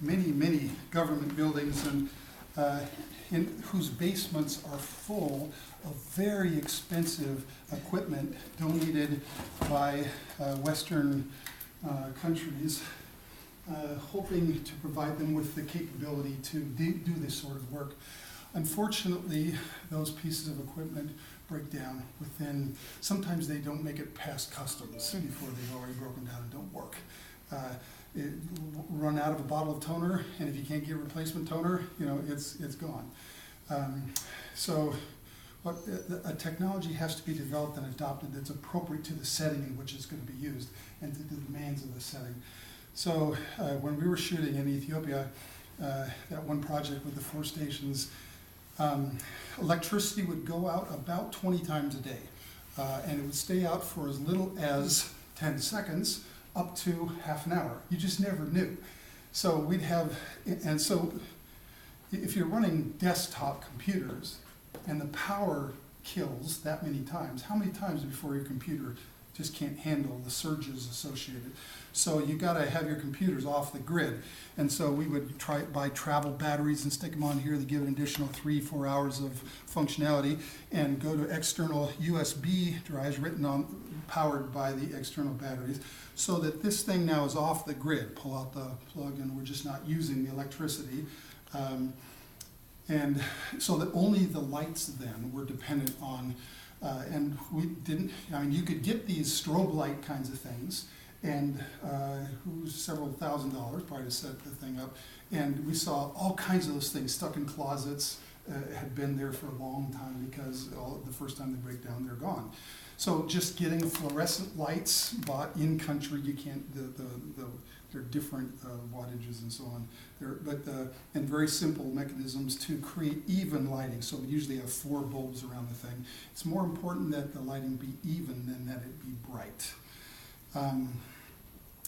many government buildings and whose basements are full of very expensive equipment donated by Western countries, hoping to provide them with the capability to do this sort of work. Unfortunately, those pieces of equipment break down within, sometimes they don't make it past customs before they've already broken down and don't work. Run out of a bottle of toner, and if you can't get replacement toner, it's gone. So a technology has to be developed and adopted that's appropriate to the setting in which it's going to be used and to the demands of the setting. So when we were shooting in Ethiopia, that one project with the 4 stations, electricity would go out about 20 times a day, and it would stay out for as little as 10 seconds up to half an hour. You just never knew. So we'd have, and so if you're running desktop computers and the power kills that many times, how many times before your computer just can't handle the surges associated? So you gotta have your computers off the grid. And so we would buy travel batteries and stick them on here to give an additional 3-4 hours of functionality, and go to external USB drives powered by the external batteries, so that this thing now is off the grid. Pull out the plug and we're just not using the electricity. And so that only the lights then were dependent on, and we didn't, you could get these strobe light kinds of things, and several $1,000s probably to set the thing up. And we saw all kinds of those things stuck in closets, had been there for a long time because the first time they break down, they're gone. So just getting fluorescent lights bought in country, you can't, they're different wattages and so on. And very simple mechanisms to create even lighting. So we usually have 4 bulbs around the thing. It's more important that the lighting be even than that it be bright.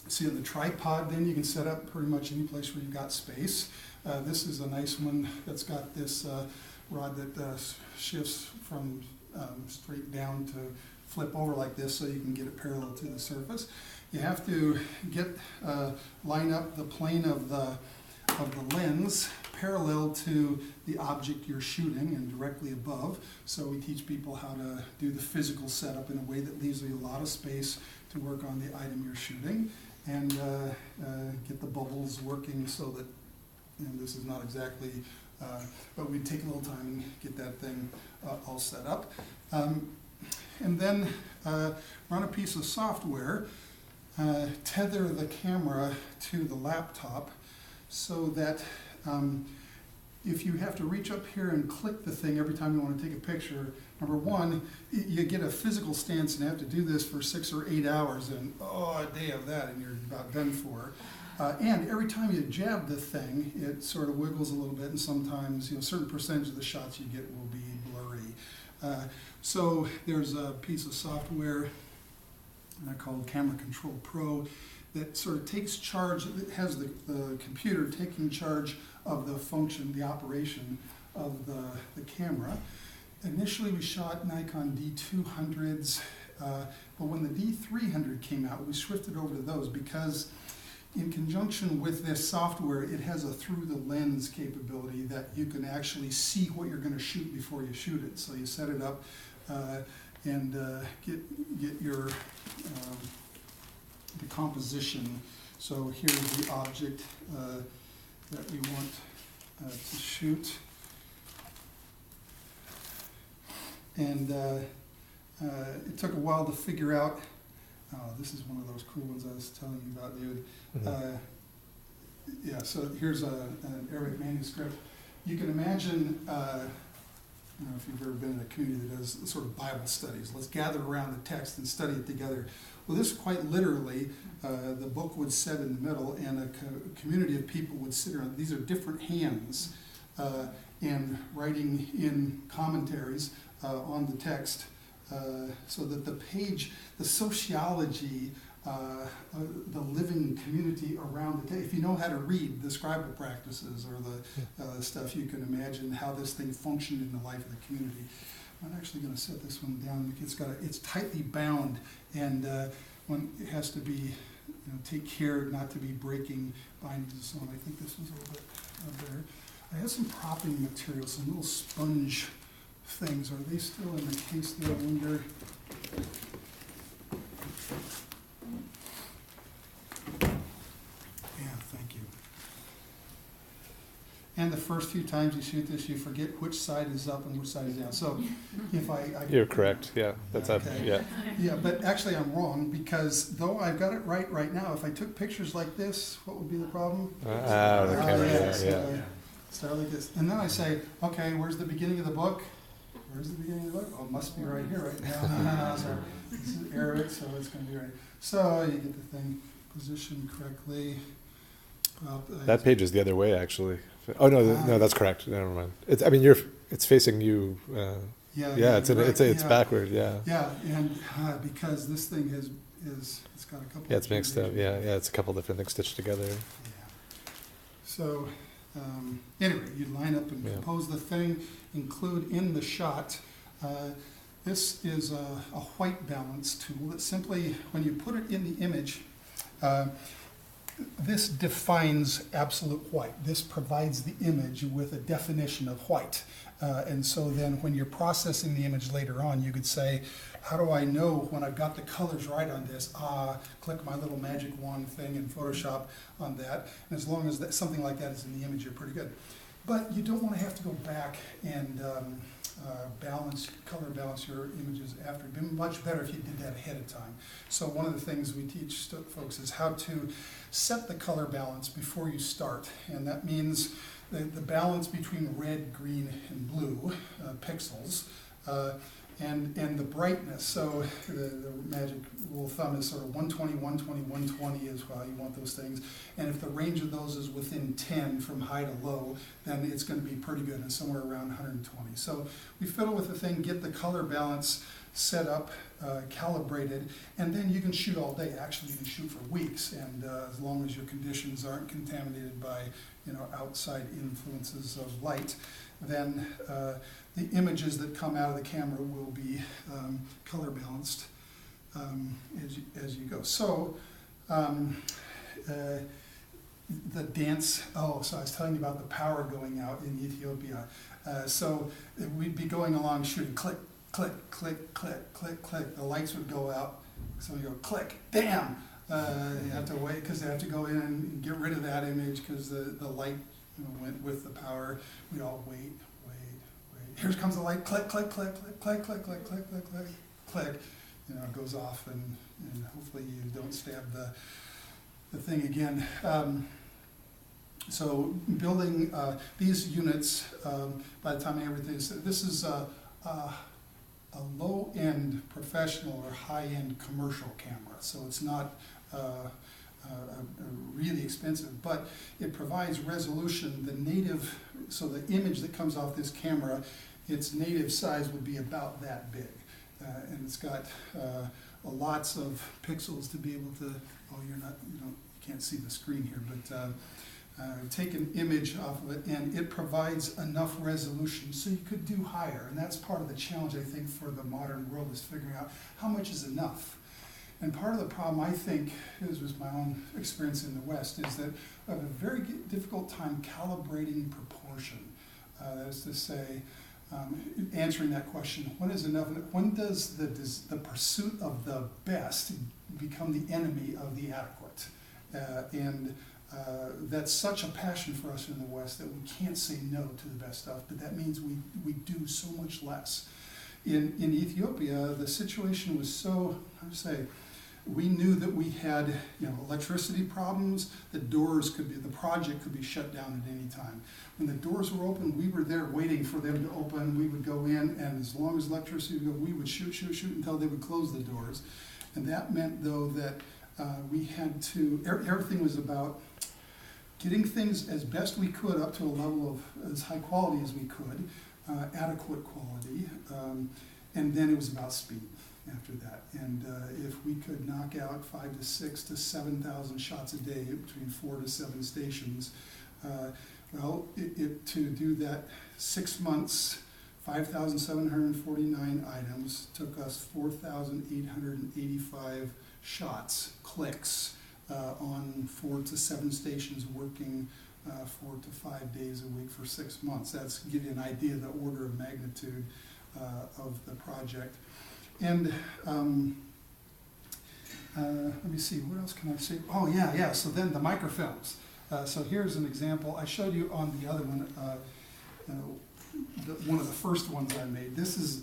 See, on the tripod, then you can set up pretty much any place where you've got space. This is a nice one that's got this rod that shifts from straight down to flip over like this, so you can get it parallel to the surface. You have to line up the plane of the lens parallel to the object you're shooting and directly above. So we teach people how to do the physical setup in a way that leaves you a lot of space to work on the item you're shooting, and get the bubbles working so that, this is not exactly, but we take a little time and get that thing all set up. And then run a piece of software, tether the camera to the laptop, so that if you have to reach up here and click the thing every time you want to take a picture, number one, you get a physical stance and have to do this for 6 or 8 hours, and a day of that and you're about done for. And every time you jab the thing, it sort of wiggles a little bit, and sometimes a certain percentage of the shots you get will be blurry. So there's a piece of software called Camera Control Pro that sort of takes charge. It has the computer taking charge of the function, the operation of the camera. Initially we shot Nikon D200s, but when the D300 came out, we switched over to those because in conjunction with this software, it has a through-the-lens capability that you can actually see what you're going to shoot before you shoot it. So you set it up and get your the composition. So here's the object that we want to shoot. And it took a while to figure out. This is one of those cool ones I was telling you about, David. Yeah, so here's an Arabic manuscript. You can imagine, if you've ever been in a community that does sort of Bible studies, let's gather around the text and study it together. Well, this quite literally, the book would set in the middle, and a community of people would sit around. These are different hands, and writing in commentaries on the text, so that the page, the sociology, the living community around the text, if you know how to read the scribal practices or the stuff, you can imagine how this thing functioned in the life of the community. I'm actually going to set this one down. It's tightly bound, and when it has to be take care not to be breaking bindings and so on. I think this was a little bit better. I have some propping materials, some little sponge things. Are they still in the case there, I wonder? Yeah, thank you. And the first few times you shoot this, you forget which side is up and which side is down. So if I You're correct, yeah, that's up, okay. yeah. Yeah, but actually I'm wrong, because though I've got it right now, if I took pictures like this, what would be the problem? The camera, yeah. Start like this. And then I say, okay, where's the beginning of the book? Where's the beginning of the book? Oh, it must be right here, right now. So this is Arabic, so it's going to be right. So you get the thing positioned correctly. That page is the other way, actually. Oh no, that's correct. Never mind. It's facing you. It's backward. Yeah. Yeah, and because this thing it's got a couple. Yeah, it's mixed up. Yeah, it's a couple different things stitched together. Yeah. So anyway, you line up and compose the thing, include in the shot. This is a white balance tool that simply, when you put it in the image, this defines absolute white. This provides the image with a definition of white. And so then when you're processing the image later on, you could say, how do I know when I've got the colors right on this? Click my little magic wand thing in Photoshop on that. And as long as something like that is in the image, you're pretty good. But you don't want to have to go back and color balance your images after. It'd be much better if you did that ahead of time. So one of the things we teach folks is how to set the color balance before you start. And that means the balance between red, green, and blue pixels, and the brightness. So the magic rule of thumb is sort of 120, 120, 120 is how you want those things. And if the range of those is within 10 from high to low, then it's going to be pretty good, and somewhere around 120. So we fiddle with the thing, get the color balance set up, calibrated, and then you can shoot all day. Actually, you can shoot for weeks, and as long as your conditions aren't contaminated by outside influences of light, then the images that come out of the camera will be color balanced as you go. So the dance, so I was telling you about the power going out in Ethiopia. So we'd be going along shooting, click, click, click, click, click, click. The lights would go out, so we go click, bam! You have to wait because they have to go in and get rid of that image because the light went with the power. We'd all wait. Here comes the light, click, click, click, click, click, click, click, click, click, click, click. It goes off, and hopefully you don't stab the thing again. So building these units, by the time everything is, this is a low-end professional or high-end commercial camera. So it's not really expensive, but it provides resolution. So the image that comes off this camera, its native size would be about that big. And it's got lots of pixels to be able to, you can't see the screen here, but take an image off of it, and it provides enough resolution so you could do higher. And that's part of the challenge, I think, for the modern world, is figuring out how much is enough. And part of the problem, I think, this was my own experience in the West, is that I have a very difficult time calibrating proportion. That is to say, answering that question, when is enough? When does the pursuit of the best become the enemy of the adequate? That's such a passion for us in the West that we can't say no to the best stuff, but that means we do so much less. In Ethiopia, the situation was so, we knew that we had electricity problems. The project could be shut down at any time. When the doors were open, we were there waiting for them to open. We would go in, and as long as electricity would go, we would shoot until they would close the doors. And that meant, though, that we had to, everything was about getting things as best we could up to a level of as high quality as we could, adequate quality, and then it was about speed after that. And if we could knock out 5,000 to 6,000 to 7,000 shots a day between 4 to 7 stations, to do that 6 months, 5,749 items took us 4,885 shots, clicks, on 4 to 7 stations working 4 to 5 days a week for 6 months. That's to give you an idea of the order of magnitude of the project. And let me see, what else can I say? Oh, yeah, so then the microfilms. So here's an example. I showed you on the other one, one of the first ones I made. This is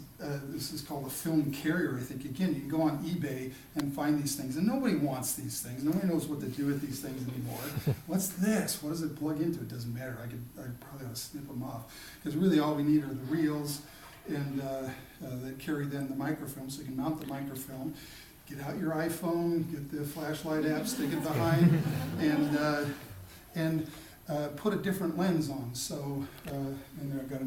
called a film carrier, I think. Again, you can go on eBay and find these things, and nobody wants these things. Nobody knows what to do with these things anymore. What's this? What does it plug into? It doesn't matter. I probably ought to snip them off, because really all we need are the reels, and that carry then the microfilm, so you can mount the microfilm. Get out your iPhone, get the flashlight app, stick it behind, and put a different lens on. So, and then I've got a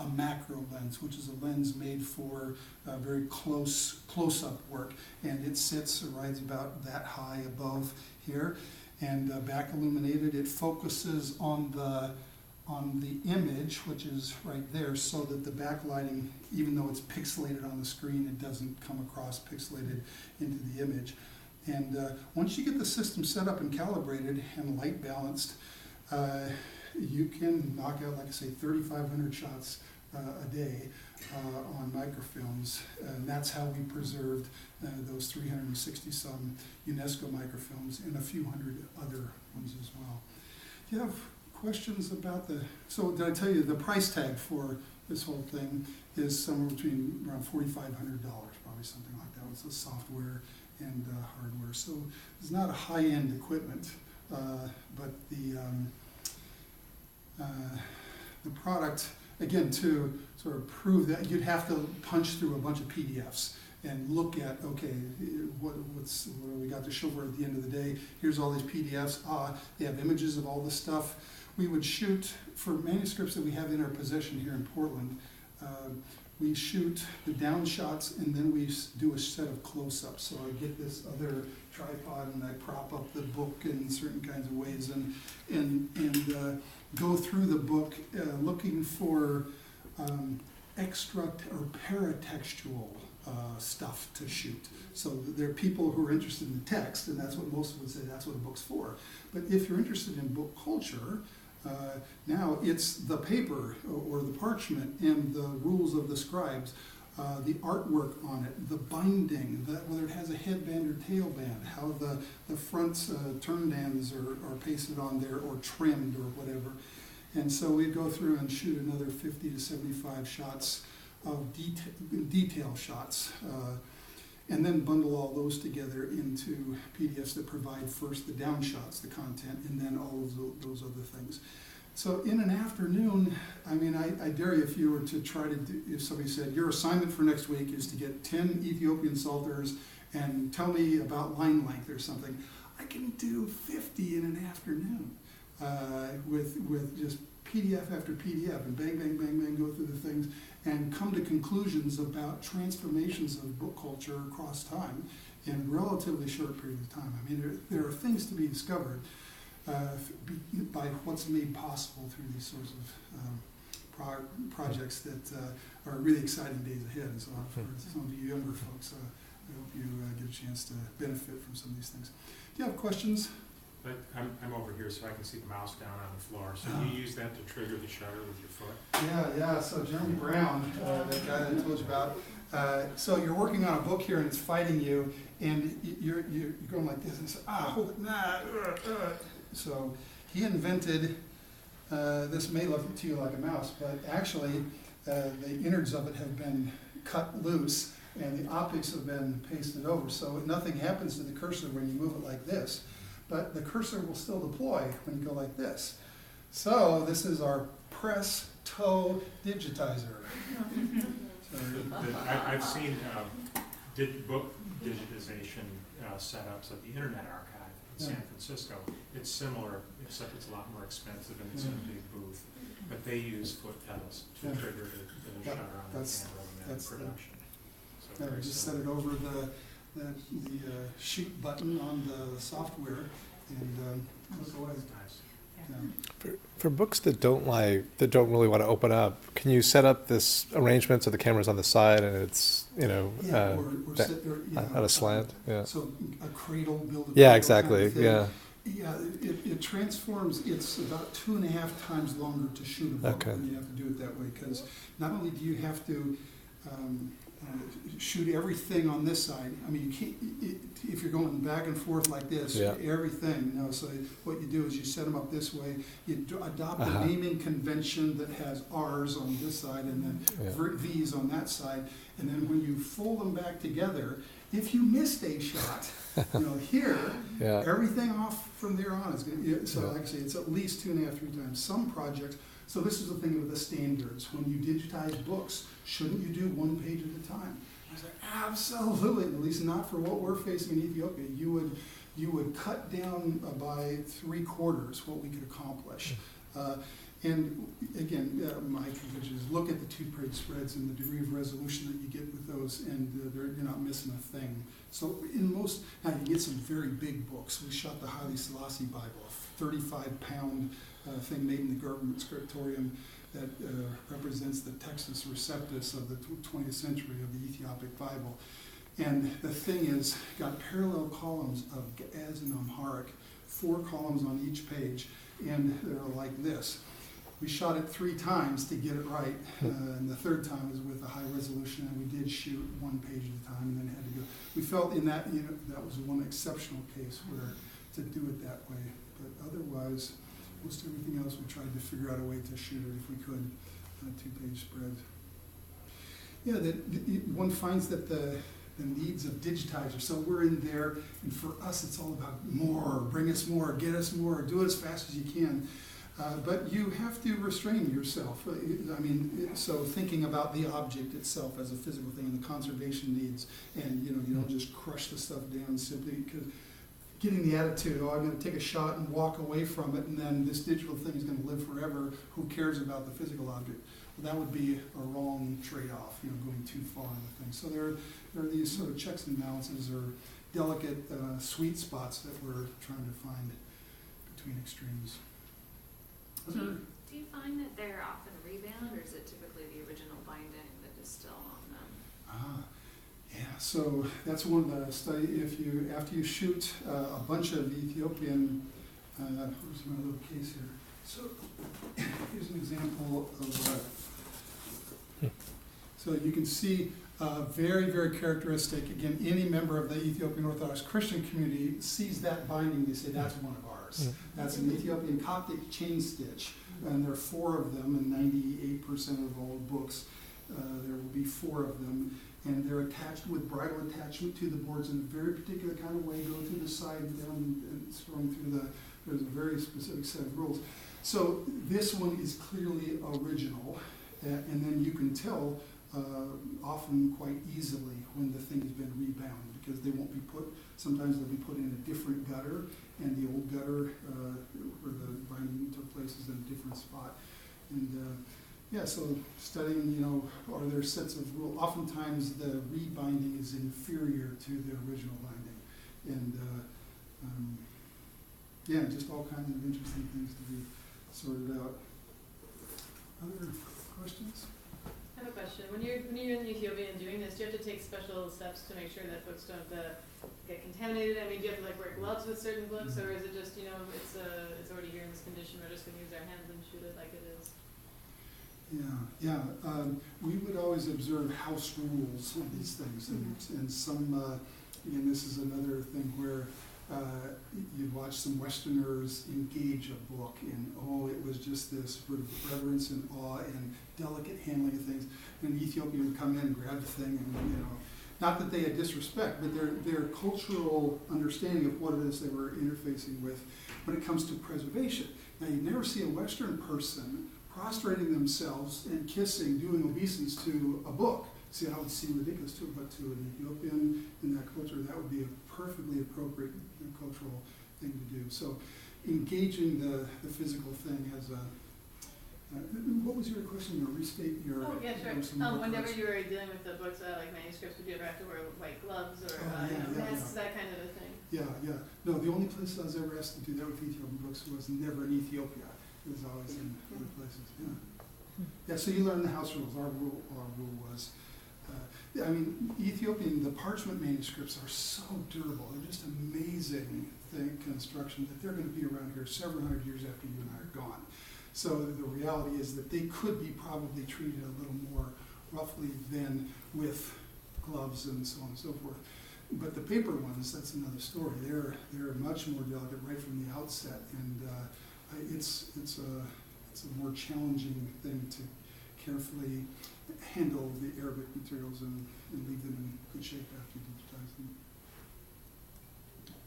macro lens, which is a lens made for very close-up work. And it sits or rides about that high above here, and back illuminated. It focuses on the image, which is right there, so that the backlighting, even though it's pixelated on the screen, it doesn't come across pixelated into the image. And once you get the system set up and calibrated and light balanced, you can knock out, like I say, 3,500 shots a day on microfilms. And that's how we preserved those 360-some UNESCO microfilms and a few hundred other ones as well. Do you have questions about so did I tell you the price tag for this whole thing is somewhere between around $4,500, probably something like that. It's the software and hardware. So it's not a high-end equipment, but the product, again, to sort of prove that, you'd have to punch through a bunch of PDFs and look at, okay, what do we got to show for at the end of the day? Here's all these PDFs. They have images of all this stuff. We would shoot, for manuscripts that we have in our possession here in Portland, we shoot the down shots, and then we do a set of close-ups. So I get this other tripod and I prop up the book in certain kinds of ways, and go through the book looking for extra or paratextual stuff to shoot. So there are people who are interested in the text, and that's what most would say that's what a book's for. But if you're interested in book culture, now it's the paper or the parchment and the rules of the scribes, the artwork on it, the binding, whether it has a headband or tailband, how the front turn ends are pasted on there or trimmed or whatever. And so we'd go through and shoot another 50 to 75 shots of detail shots, and then bundle all those together into PDFs that provide first the down shots, the content, and then all of those other things. So in an afternoon, I mean, I dare you, if you were to try to do, if somebody said, your assignment for next week is to get 10 Ethiopian Psalters and tell me about line length or something, I can do 50 in an afternoon with just PDF after PDF, and bang, bang, bang, bang, go through the things and come to conclusions about transformations of book culture across time in a relatively short period of time. I mean, there are things to be discovered by what's made possible through these sorts of projects that are really exciting days ahead. And so for some of you younger folks, I hope you get a chance to benefit from some of these things. Do you have questions? But I'm over here so I can see the mouse down on the floor. So you use that to trigger the shutter with your foot? Yeah. So Jeremy Brown, that guy that I told you about, so you're working on a book here and it's fighting you, and you're going like this and say, hold it, nah. So he invented, this may look to you like a mouse, but actually the innards of it have been cut loose and the optics have been pasted over. So nothing happens to the cursor when you move it like this. But the cursor will still deploy when you go like this. So this is our press toe digitizer. I've seen book digitization setups at the Internet Archive in San Francisco. It's similar, except it's a lot more expensive and it's in a big booth. But they use foot pedals to trigger the shutter on the camera when they're in production. So just set it over the shoot button on the software, and look away. Nice. Yeah. For books that don't really want to open up, can you set up this arrangement so the camera's on the side and it's, Yeah, at a slant? Yeah. So a cradle, build a Yeah, cradle exactly. kind of thing. Yeah. Yeah, it transforms, it's about 2.5 times longer to shoot a book Okay. when you have to do it that way, because not only do you have to shoot everything on this side, I mean, you can't, if you're going back and forth like this, Yeah. everything, so what you do is you set them up this way, you adopt a naming convention that has R's on this side and then Yeah. V's on that side, and then when you fold them back together, if you missed a shot, here, Yeah. everything off from there on is going to, so Yeah. like I say, it's at least 2.5, 3 times. Some projects, so this is the thing with the standards. When you digitize books, shouldn't you do one page at a time? I was like, absolutely, at least not for what we're facing in Ethiopia. You would cut down by 3/4 what we could accomplish. And again, my conclusion is look at the 2-page spreads and the degree of resolution that you get with those, and you're not missing a thing. So now you get some very big books. We shot the Haile Selassie Bible, a 35-pound thing made in the government scriptorium that represents the Textus Receptus of the 20th century of the Ethiopic Bible. And the thing is, got parallel columns of Ge'ez and Amharic, 4 columns on each page, and they're like this. We shot it 3 times to get it right, and the 3rd time was with a high resolution, and we did shoot 1 page at a time, and then had to go. We felt in that, that was one exceptional case where to do it that way. But otherwise, most everything else, we tried to figure out a way to shoot it if we could, 2-page spread. Yeah, one finds that the needs of digitizers. So we're in there, and for us, it's all about more, bring us more, get us more, do it as fast as you can. But you have to restrain yourself. I mean, so thinking about the object itself as a physical thing and the conservation needs, and you don't just crush the stuff down simply because getting the attitude, I'm going to take a shot and walk away from it, and then this digital thing is going to live forever. Who cares about the physical object? Well, that would be a wrong trade-off, going too far in the thing. So there are these sort of checks and balances or delicate sweet spots that we're trying to find between extremes. Do you find that they're often rebound, or is it typically the original binding that is still on them? Yeah, so that's one of the study. After you shoot a bunch of Ethiopian, where's my little case here? So here's an example of. So you can see very, very characteristic. Again, any member of the Ethiopian Orthodox Christian community sees that binding. They say that's one of ours. That's an Ethiopian Coptic chain stitch, and there are 4 of them. In 98% of all books, there will be 4 of them. And they're attached with bridle attachment to the boards in a very particular kind of way, go through the side down and strung through there's a very specific set of rules. So this one is clearly original, and then you can tell often quite easily when the thing's been rebound, because they won't be sometimes they'll be put in a different gutter, and the old gutter where the binding took place is in a different spot. And yeah, so studying, are there sets of rules? Oftentimes the rebinding is inferior to the original binding. And yeah, just all kinds of interesting things to be sorted out. Other questions? I have a question. When you're in Ethiopia and doing this, do you have to take special steps to make sure that books don't get contaminated? I mean, do you have to wear gloves with certain books, or is it just it's already here in this condition, we're just going to use our hands and shoot it like it is? Yeah. We would always observe house rules on these things, and some. Again, this is another thing where you'd watch some Westerners engage a book, and it was just this sort of reverence and awe and delicate handling of things. And an Ethiopian would come in and grab the thing, and not that they had disrespect, but their cultural understanding of what it is they were interfacing with when it comes to preservation. Now, you'd never see a Western person prostrating themselves and kissing, doing obeisance to a book. See, I would seem ridiculous to it, but to an Ethiopian in that culture, that would be a perfectly appropriate cultural thing to do. So, engaging the physical thing as a. What was your question? Restate your. Oh yeah, sure. Whenever you were dealing with the books, like manuscripts, would you ever have to wear white gloves or masks, that kind of a thing? Yeah. No, the only place I was ever asked to do that with Ethiopian books was never in Ethiopia. is always in other places, yeah. Yeah, so you learn the house rules. Our rule was, I mean, Ethiopian, the parchment manuscripts are so durable. They're just amazing construction that they're going to be around here several hundred years after you and I are gone. So the reality is that they could be probably treated a little more roughly than with gloves and so on and so forth. But the paper ones, that's another story. They're much more delicate right from the outset, and it's a more challenging thing to carefully handle the Arabic materials and leave them in good shape after you digitize them.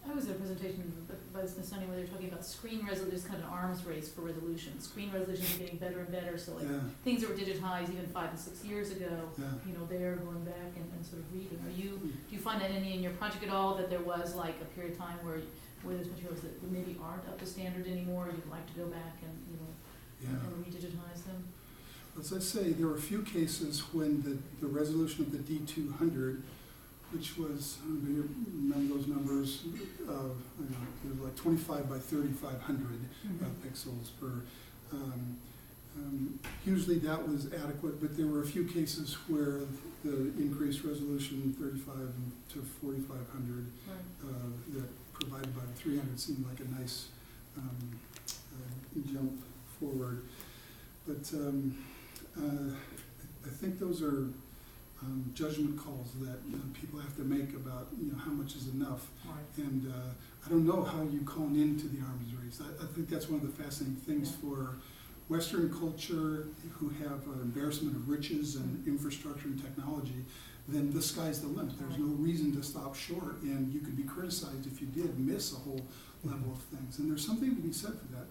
I was at a presentation by the Smithsonian where they were talking about screen resolution. There's kind of an arms race for resolution. Screen resolutions are getting better and better. So like things that were digitized even 5 and 6 years ago, you know, they're going back and sort of reading. Do you find that in your project at all that there was like a period of time where there's materials that maybe aren't up to standard anymore? You'd like to go back and and redigitize them? As I say, there were a few cases when the resolution of the D200, which was, I don't know, remember those numbers, it was like 25 by 3500 pixels per. Usually that was adequate, but there were a few cases where the increased resolution 35 to 4500 that provided by the 300 seemed like a nice jump forward. But I think those are judgment calls that people have to make about how much is enough. Right. And I don't know how you cone into the arms race. I think that's one of the fascinating things for Western culture, who have an embarrassment of riches and infrastructure and technology. Then the sky's the limit. There's no reason to stop short, and you could be criticized if you did miss a whole level of things. And there's something to be said for that.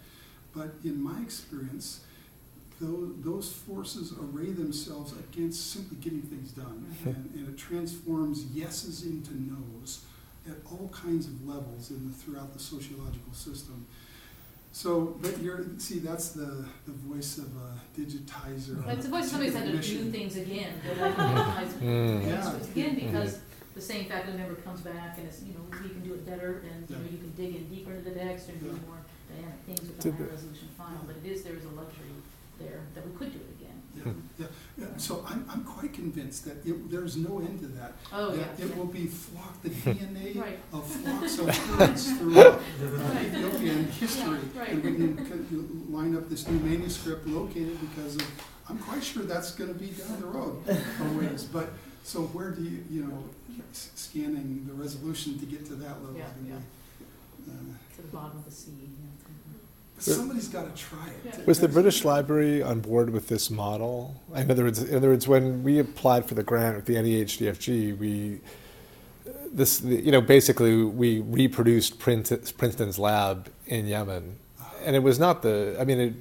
But in my experience, those forces array themselves against simply getting things done, and it transforms yeses into nos at all kinds of levels throughout the sociological system. So, but that's the voice of a digitizer. It's the voice of somebody's had to do things again. Again, because the same faculty member comes back and it's, we can do it better, and you can dig in deeper into the text and do more dynamic things with the high resolution file. But there is a luxury there that we could do it again. Yeah. So I'm quite convinced that there's no end to that. It will be the DNA of flocks of birds throughout Ethiopian history, and we can line up this new manuscript located because I'm quite sure that's going to be down the road a ways. But so where do scanning the resolution to get to that level? To the bottom of the sea. Somebody's got to try it. Was the British Library on board with this model? In other words, when we applied for the grant with the NEHDFG, basically we reproduced Princeton's lab in Yemen, and it was not it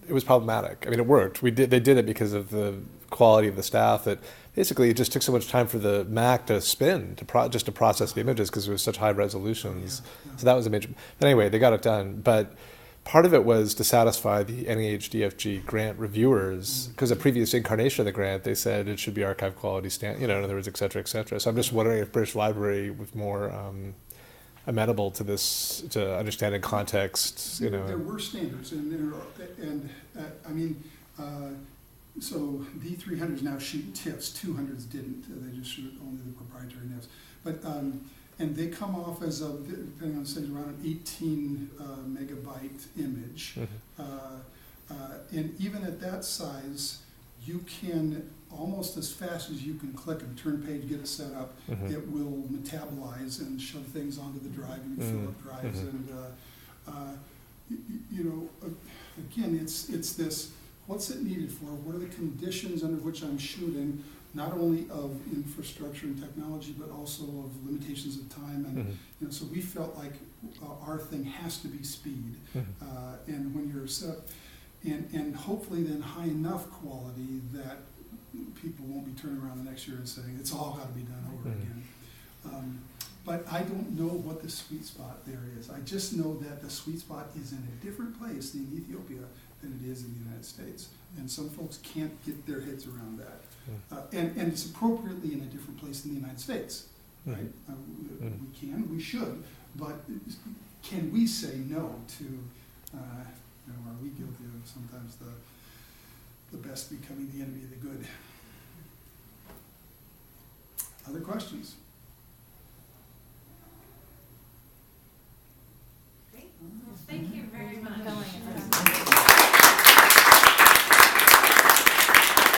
was problematic. I mean, it worked. They did it because of the quality of the staff. That basically it just took so much time for the Mac to spin just to process the images because it was such high resolutions. So that was a major. But anyway, they got it done, but. Part of it was to satisfy the NEHDFG grant reviewers, because a previous incarnation of the grant, they said it should be archive quality in other words, et cetera, et cetera. So I'm just wondering if British Library was more amenable to this, to understanding context, There were standards, so D300s now shoot TIFFs, 200s didn't. They just shoot only the proprietary NIFs. But and they come off as depending on the stage, around an 18 megabyte image. And even at that size, you can, almost as fast as you can click and turn page, get it set up, it will metabolize and shove things onto the drive and fill up drives. And, again, it's this, what's it needed for? What are the conditions under which I'm shooting? Not only of infrastructure and technology, but also of limitations of time, and so we felt like our thing has to be speed, and when you're set up, and hopefully then high enough quality that people won't be turning around the next year and saying it's all got to be done over again. But I don't know what the sweet spot there is. I just know that the sweet spot is in a different place in Ethiopia than it is in the United States, and some folks can't get their heads around that. And it's appropriately in a different place in the United States, right? We should, but can we say no to You know, are we guilty of sometimes the best becoming the enemy of the good? Other questions?